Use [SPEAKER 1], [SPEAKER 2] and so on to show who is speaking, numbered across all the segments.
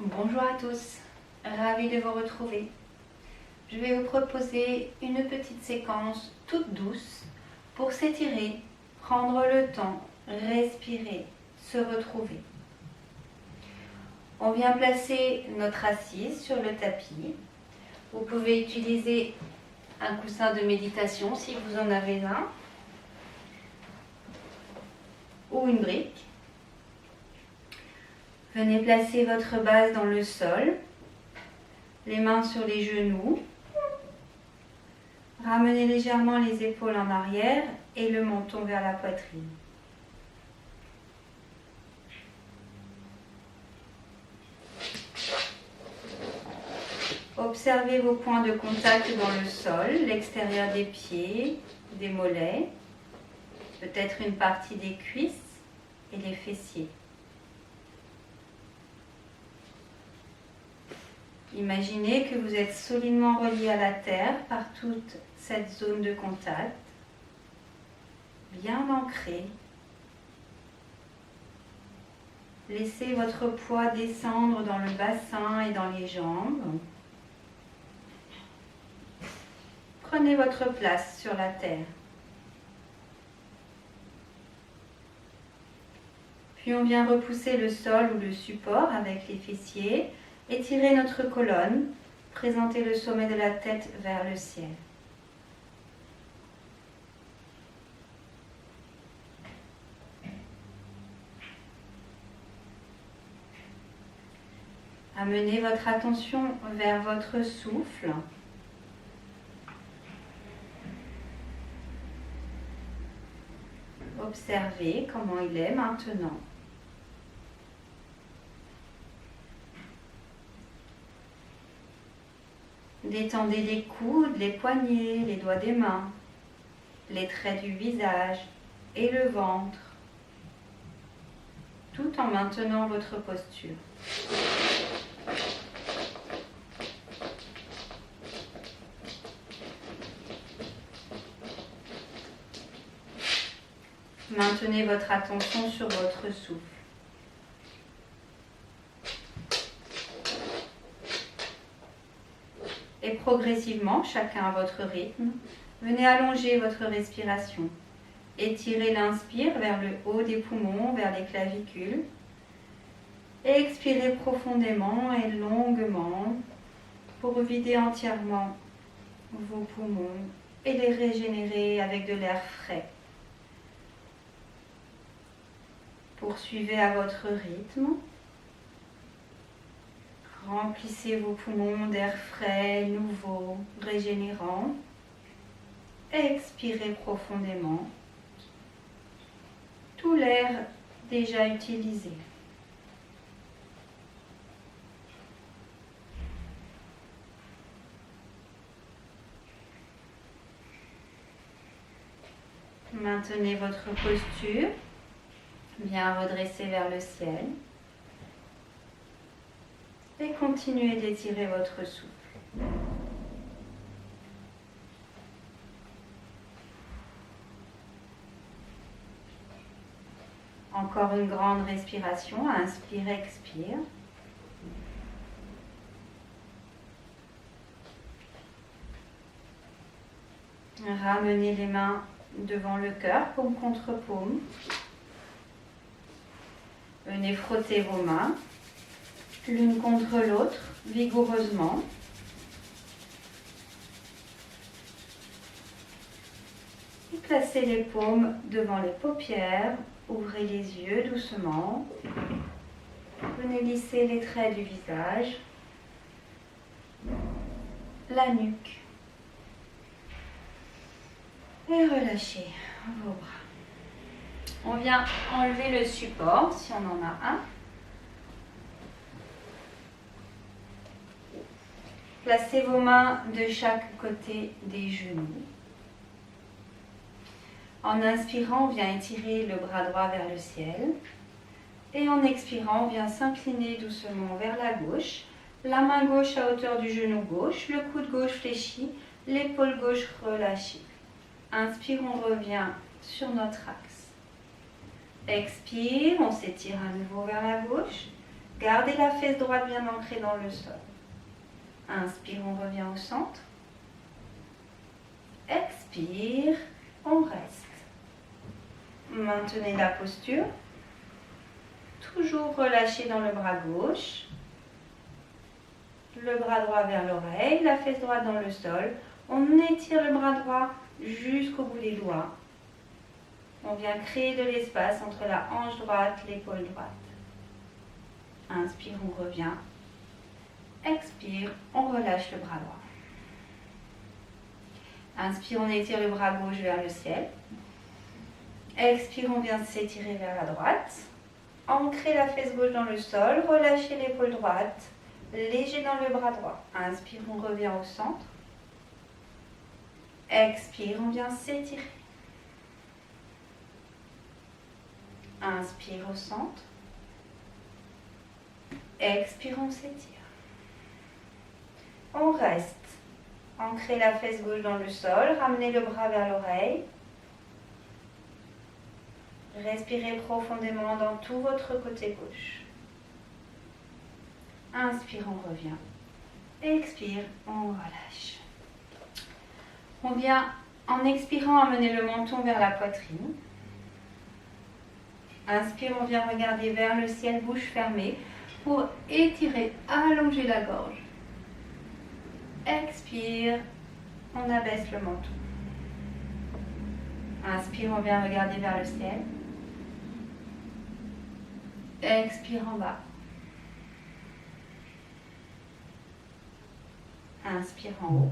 [SPEAKER 1] Bonjour à tous, ravie de vous retrouver. Je vais vous proposer une petite séquence toute douce pour s'étirer, prendre le temps, respirer, se retrouver. On vient placer notre assise sur le tapis. Vous pouvez utiliser un coussin de méditation si vous en avez un ou une brique. Venez placer votre base dans le sol, les mains sur les genoux. Ramenez légèrement les épaules en arrière et le menton vers la poitrine. Observez vos points de contact dans le sol, l'extérieur des pieds, des mollets, peut-être une partie des cuisses et les fessiers. Imaginez que vous êtes solidement relié à la terre par toute cette zone de contact, bien ancrée. Laissez votre poids descendre dans le bassin et dans les jambes. Prenez votre place sur la terre. Puis on vient repousser le sol ou le support avec les fessiers. Étirez notre colonne, présentez le sommet de la tête vers le ciel. Amenez votre attention vers votre souffle. Observez comment il est maintenant. Détendez les coudes, les poignets, les doigts des mains, les traits du visage et le ventre, tout en maintenant votre posture. Maintenez votre attention sur votre souffle. Et progressivement, chacun à votre rythme, venez allonger votre respiration. Étirez l'inspire vers le haut des poumons, vers les clavicules. Et expirez profondément et longuement pour vider entièrement vos poumons et les régénérer avec de l'air frais. Poursuivez à votre rythme. Remplissez vos poumons d'air frais, nouveau, régénérant. Expirez profondément tout l'air déjà utilisé. Maintenez votre posture, bien redressée vers le ciel. Et continuez d'étirer votre souffle. Encore une grande respiration. Inspire, expire. Ramenez les mains devant le cœur, paume contre paume. Venez frotter vos mains l'une contre l'autre, vigoureusement. Et placez les paumes devant les paupières, ouvrez les yeux doucement. Venez lisser les traits du visage, la nuque. Et relâchez vos bras. On vient enlever le support si on en a un. Placez vos mains de chaque côté des genoux. En inspirant, on vient étirer le bras droit vers le ciel. Et en expirant, on vient s'incliner doucement vers la gauche. La main gauche à hauteur du genou gauche, le coude gauche fléchi, l'épaule gauche relâchée. Inspire, on revient sur notre axe. Expire, on s'étire à nouveau vers la gauche. Gardez la fesse droite bien ancrée dans le sol. Inspire, on revient au centre. Expire, on reste. Maintenez la posture. Toujours relâché dans le bras gauche. Le bras droit vers l'oreille, la fesse droite dans le sol. On étire le bras droit jusqu'au bout des doigts. On vient créer de l'espace entre la hanche droite, l'épaule droite. Inspire, on revient. Expire, on relâche le bras droit. Inspire, on étire le bras gauche vers le ciel. Expire, on vient s'étirer vers la droite. Ancrez la fesse gauche dans le sol, relâchez l'épaule droite, léger dans le bras droit. Inspire, on revient au centre. Expire, on vient s'étirer. Inspire au centre. Expire, on s'étire. On reste. Ancrez la fesse gauche dans le sol, ramenez le bras vers l'oreille. Respirez profondément dans tout votre côté gauche. Inspire, on revient. Expire, on relâche. On vient, en expirant, amener le menton vers la poitrine. Inspire, on vient regarder vers le ciel, bouche fermée, pour étirer, allonger la gorge. Expire, on abaisse le menton. Inspire, on vient regarder vers le ciel. Expire en bas. Inspire en haut.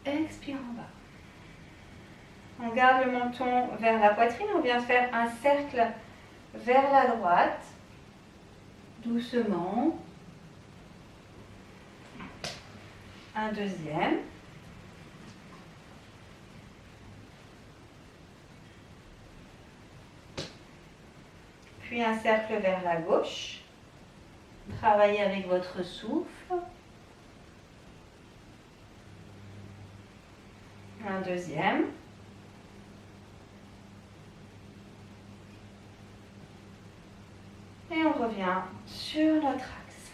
[SPEAKER 1] Expire en bas. On garde le menton vers la poitrine. On vient faire un cercle vers la droite. Doucement. Un deuxième. Puis un cercle vers la gauche. Travaillez avec votre souffle. Un deuxième. Et on revient sur notre axe.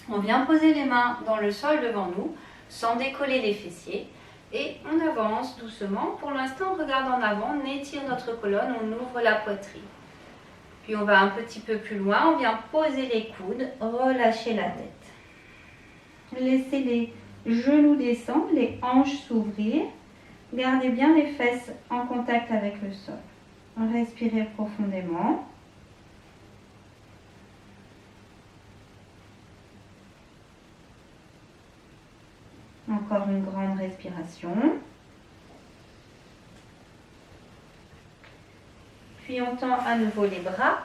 [SPEAKER 1] On vient poser les mains dans le sol devant nous, sans décoller les fessiers. Et on avance doucement. Pour l'instant, on regarde en avant, on étire notre colonne, on ouvre la poitrine. Puis on va un petit peu plus loin, on vient poser les coudes, relâcher la tête. Laissez les genoux descendre, les hanches s'ouvrir. Gardez bien les fesses en contact avec le sol. Respirez profondément. Encore une grande respiration. Puis on tend à nouveau les bras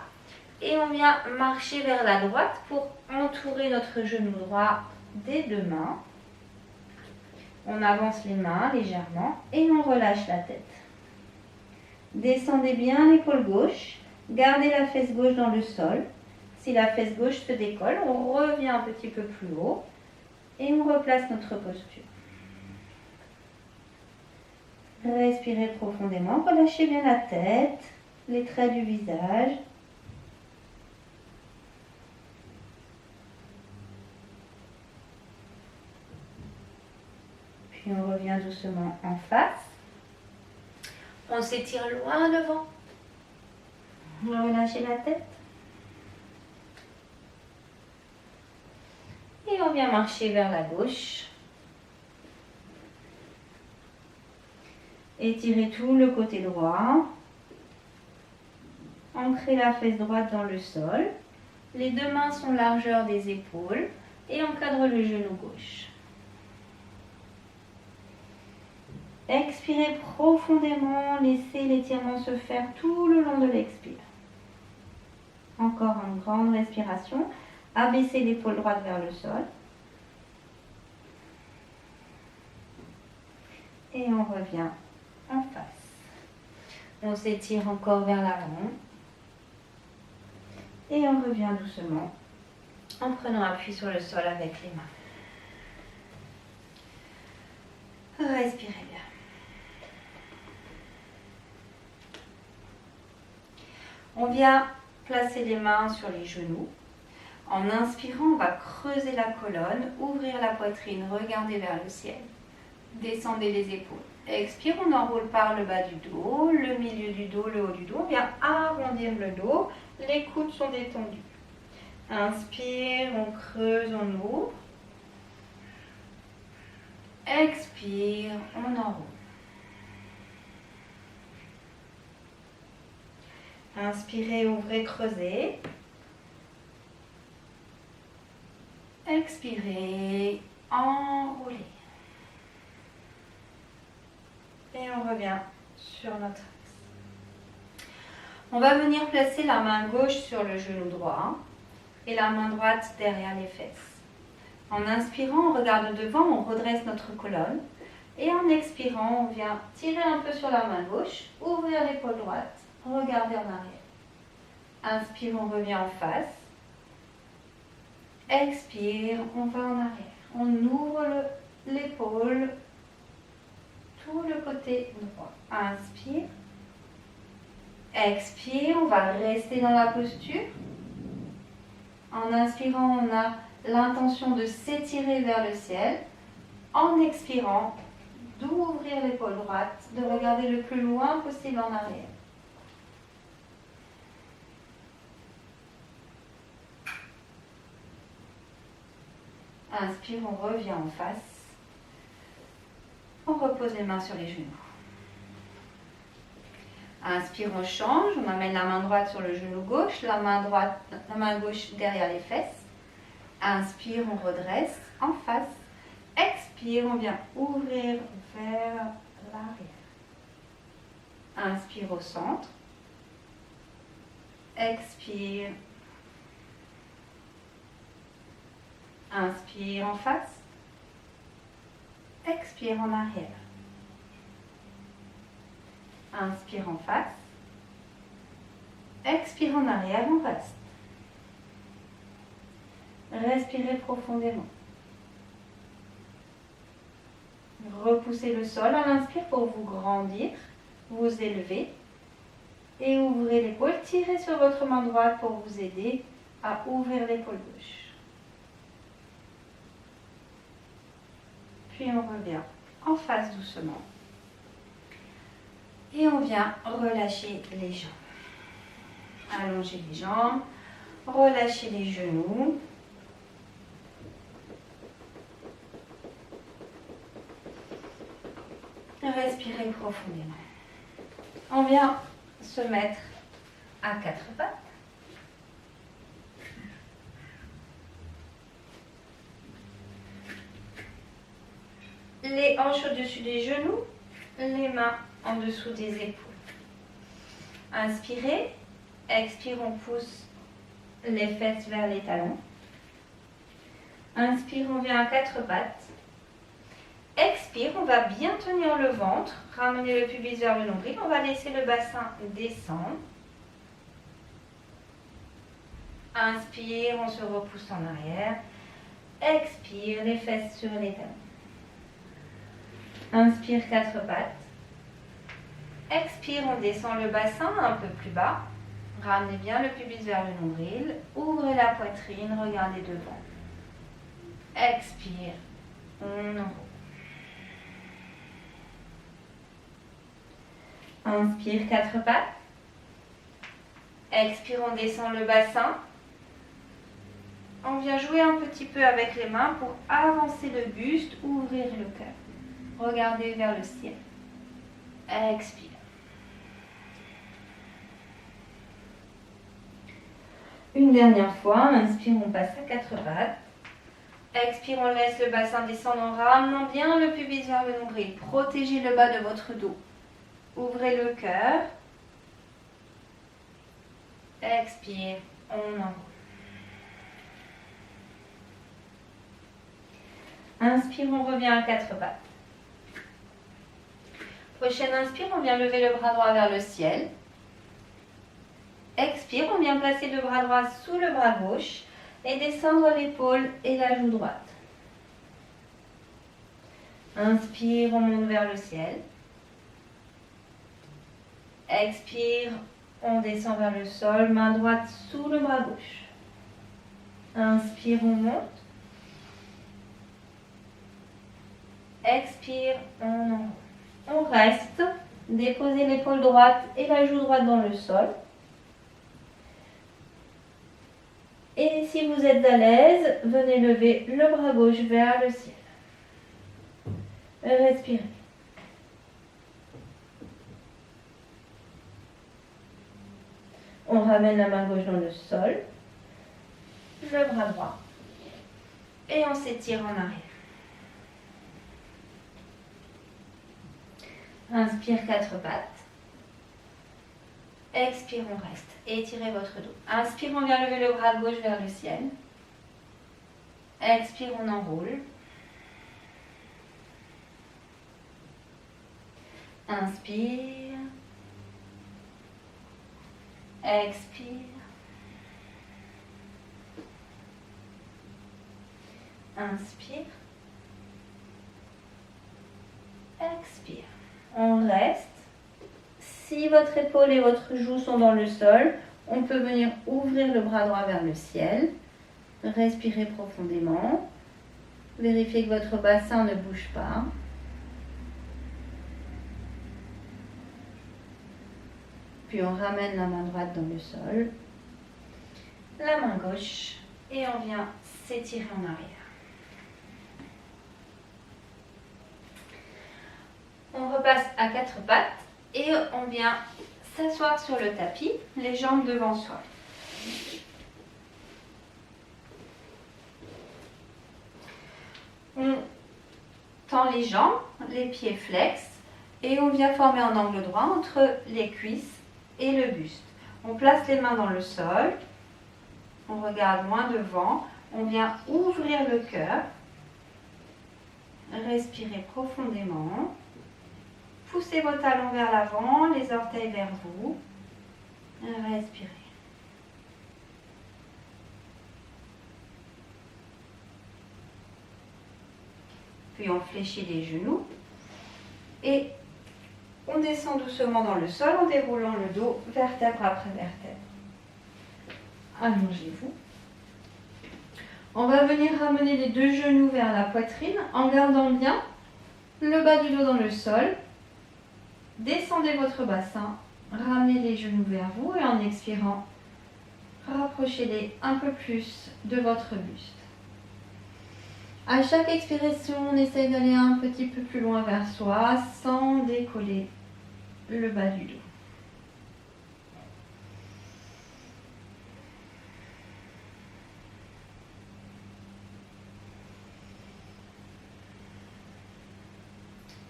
[SPEAKER 1] et on vient marcher vers la droite pour entourer notre genou droit des deux mains. On avance les mains légèrement et on relâche la tête. Descendez bien l'épaule gauche, gardez la fesse gauche dans le sol. Si la fesse gauche se décolle, on revient un petit peu plus haut et on replace notre posture. Respirez profondément, relâchez bien la tête, les traits du visage. Puis on revient doucement en face. On s'étire loin devant. Relâchez la tête. Et on vient marcher vers la gauche. Étirez tout le côté droit. Ancrez la fesse droite dans le sol. Les deux mains sont largeur des épaules et encadre le genou gauche. Expirez profondément, laissez l'étirement se faire tout le long de l'expire. Encore une grande respiration. Abaissez l'épaule droite vers le sol. Et on revient en face. On s'étire encore vers l'avant. Et on revient doucement en prenant appui sur le sol avec les mains. Respirez bien. On vient placer les mains sur les genoux. En inspirant, on va creuser la colonne, ouvrir la poitrine, regarder vers le ciel. Descendez les épaules. Expire, on enroule par le bas du dos, le milieu du dos, le haut du dos. On vient arrondir le dos. Les coudes sont détendus. Inspire, on creuse, on ouvre. Expire, on enroule. Inspirez, ouvrez, creusez. Expirez, enroulez. Et on revient sur notre axe. On va venir placer la main gauche sur le genou droit et la main droite derrière les fesses. En inspirant, on regarde devant, on redresse notre colonne. Et en expirant, on vient tirer un peu sur la main gauche, ouvrir l'épaule droite, regarder en arrière. Inspire, on revient en face. Expire, on va en arrière. On ouvre l'épaule, tout le côté droit. Inspire. Expire, on va rester dans la posture. En inspirant, on a l'intention de s'étirer vers le ciel. En expirant, d'ouvrir l'épaule droite, de regarder le plus loin possible en arrière. Inspire, on revient en face. On repose les mains sur les genoux. Inspire, on change. On amène la main droite sur le genou gauche, la main gauche derrière les fesses. Inspire, on redresse en face. Expire, on vient ouvrir vers l'arrière. Inspire au centre. Expire. Inspire en face. Expire en arrière. Inspire en face. Expire en arrière, on reste. Respirez profondément. Repoussez le sol à l'inspire pour vous grandir, vous élever et ouvrez l'épaule. Tirez sur votre main droite pour vous aider à ouvrir l'épaule gauche. Puis on revient en face doucement. Et on vient relâcher les jambes. Allongez les jambes, relâchez les genoux. Respirez profondément. On vient se mettre à quatre pattes. Les hanches au-dessus des genoux, les mains en dessous des épaules. Inspirez, expire, on pousse les fesses vers les talons. Inspire, on vient à quatre pattes. Expire, on va bien tenir le ventre, ramener le pubis vers le nombril. On va laisser le bassin descendre. Inspire, on se repousse en arrière. Expire, les fesses sur les talons. Inspire, quatre pattes. Expire, on descend le bassin un peu plus bas. Ramenez bien le pubis vers le nombril. Ouvrez la poitrine, regardez devant. Expire, on enroule. Inspire, quatre pattes. Expire, on descend le bassin. On vient jouer un petit peu avec les mains pour avancer le buste, ouvrir le cœur. Regardez vers le ciel. Expire. Une dernière fois, inspire, on passe à quatre pattes. Expire, on laisse le bassin descendre en ramenant bien le pubis vers le nombril. Protégez le bas de votre dos. Ouvrez le cœur. Expire, on enroule. Inspire, on revient à quatre pattes. Prochaine inspire, on vient lever le bras droit vers le ciel. Expire, on vient placer le bras droit sous le bras gauche et descendre l'épaule et la joue droite. Inspire, on monte vers le ciel. Expire, On descend vers le sol, main droite sous le bras gauche. Inspire, on monte. Expire, on enroule. On reste. Déposez l'épaule droite et la joue droite dans le sol. Et si vous êtes à l'aise, venez lever le bras gauche vers le ciel. Respirez. On ramène la main gauche dans le sol, le bras droit, et on s'étire en arrière. Inspire, 4 pattes. Expire, on reste. Étirez votre dos. Inspire, on vient lever le bras gauche vers le ciel. Expire, on enroule. Inspire. Expire. Inspire. Expire. On reste. Si votre épaule et votre joue sont dans le sol, on peut venir ouvrir le bras droit vers le ciel. Respirez profondément. Vérifiez que votre bassin ne bouge pas. Puis on ramène la main droite dans le sol, la main gauche, et on vient s'étirer en arrière. On repasse à 4 pattes et on vient s'asseoir sur le tapis, les jambes devant soi. On tend les jambes, les pieds flex, et on vient former un angle droit entre les cuisses et le buste. On place les mains dans le sol, on regarde loin devant, on vient ouvrir le cœur, respirez profondément, poussez vos talons vers l'avant, les orteils vers vous, respirez. Puis on fléchit les genoux et on descend doucement dans le sol en déroulant le dos vertèbre après vertèbre. Allongez-vous. On va venir ramener les deux genoux vers la poitrine en gardant bien le bas du dos dans le sol. Descendez votre bassin, ramenez les genoux vers vous et en expirant, rapprochez-les un peu plus de votre buste. À chaque expiration, on essaye d'aller un petit peu plus loin vers soi sans décoller le bas du dos.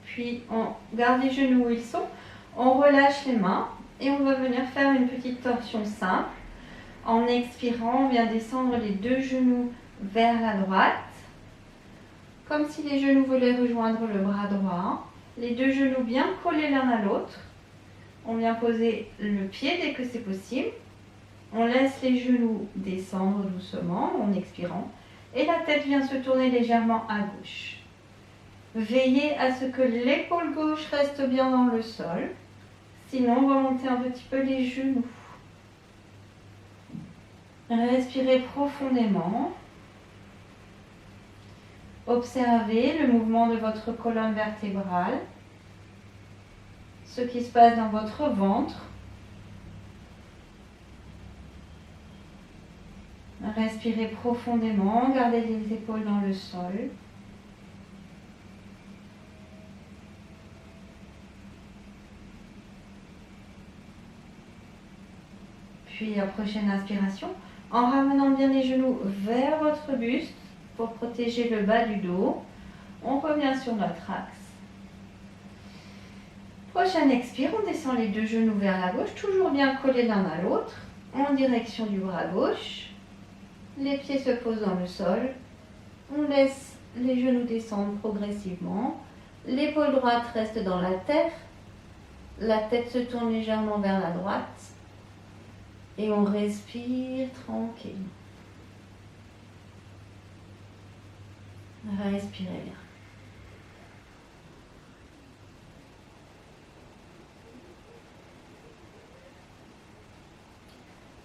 [SPEAKER 1] Puis on garde les genoux où ils sont, on relâche les mains et on va venir faire une petite torsion simple. En expirant, on vient descendre les deux genoux vers la droite, comme si les genoux voulaient rejoindre le bras droit. Les deux genoux bien collés l'un à l'autre. On vient poser le pied dès que c'est possible. On laisse les genoux descendre doucement en expirant et la tête vient se tourner légèrement à gauche. Veillez à ce que l'épaule gauche reste bien dans le sol. Sinon, on va monter un petit peu les genoux. Respirez profondément. Observez le mouvement de votre colonne vertébrale, ce qui se passe dans votre ventre. Respirez profondément, gardez les épaules dans le sol. Puis la prochaine inspiration, en ramenant bien les genoux vers votre buste pour protéger le bas du dos, on revient sur notre axe. Prochaine expire, on descend les deux genoux vers la gauche, toujours bien collés l'un à l'autre, en direction du bras gauche. Les pieds se posent dans le sol. On laisse les genoux descendre progressivement. L'épaule droite reste dans la terre. La tête se tourne légèrement vers la droite. Et on respire tranquillement. Respirez bien.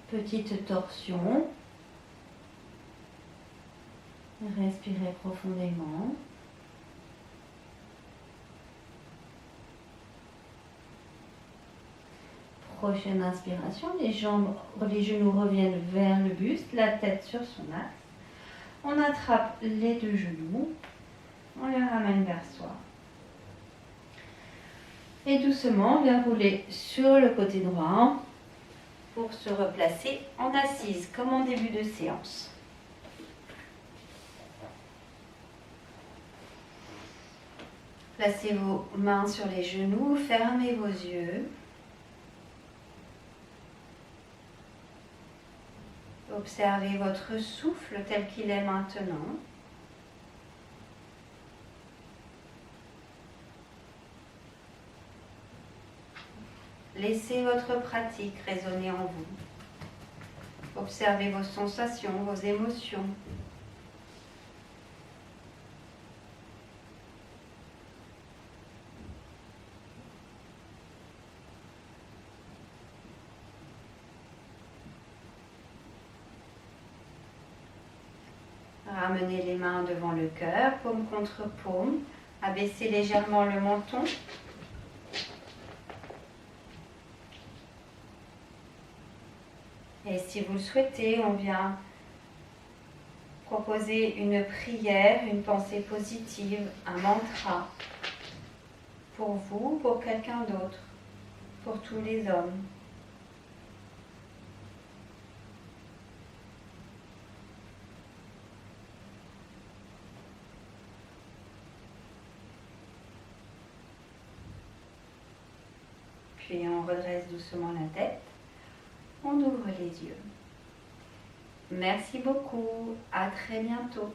[SPEAKER 1] Petite torsion. Respirez profondément. Prochaine inspiration, les genoux reviennent vers le buste, la tête sur son axe. On attrape les deux genoux, on les ramène vers soi. Et doucement, on vient rouler sur le côté droit pour se replacer en assise, comme en début de séance. Placez vos mains sur les genoux, fermez vos yeux. Observez votre souffle tel qu'il est maintenant. Laissez votre pratique résonner en vous. Observez vos sensations, vos émotions. Ramenez les mains devant le cœur, paume contre paume. Abaissez légèrement le menton. Et si vous le souhaitez, on vient proposer une prière, une pensée positive, un mantra pour vous, pour quelqu'un d'autre, pour tous les hommes. Puis on redresse doucement la tête, on ouvre les yeux. Merci beaucoup, à très bientôt.